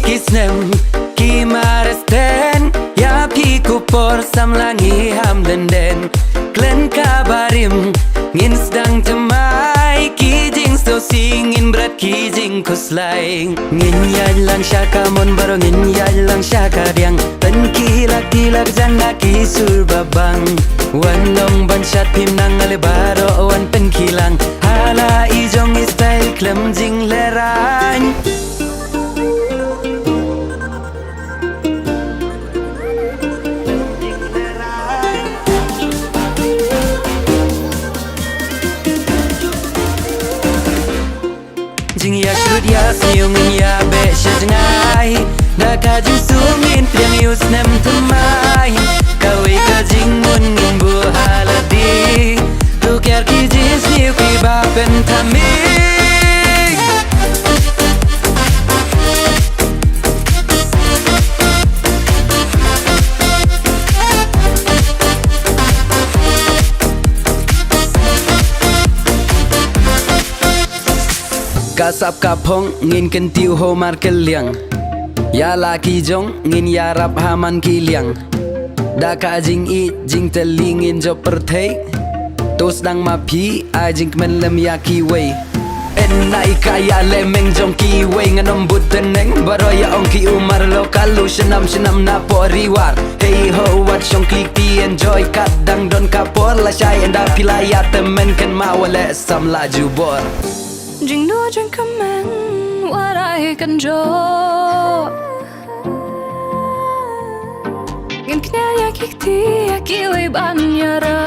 kisnem kimaresten ya pi kupor samlangi ham denden klen kabarim ngin sedang temai kijing sto singin berat kijing kuslai ngin yalang syaka mon baro ngin yalang syaka diang ten kilak kilak janda kisur babang wanong banshat pim nang ale baro wan pen kilang hala ijong style klem jing lerang jing ya shrut ya siung ya be shajangai na ka jing sungin priang yus nem tumai kawe ka jing mun ngin bu haladi tu kyar ki jis niu ki ba pen thami kasap kapong ngin ken tiu ho mar keliang ya laki jong ngin ya rap haman kiliang da ka jing i jing telingin jo perthei tos dang ma phi a jing men lem ya ki wei en nai ka ya le meng jong ki wei nganom but teneng baro ya ong ki umar lokal lu shenam na poriwar hey ho what shong klik ti enjoy kadang don kapor la shai enda pilaya temen ken mawale sam laju bor jing no jing kamen what I can jo ngin knya ya kikti ya kiwi ban yara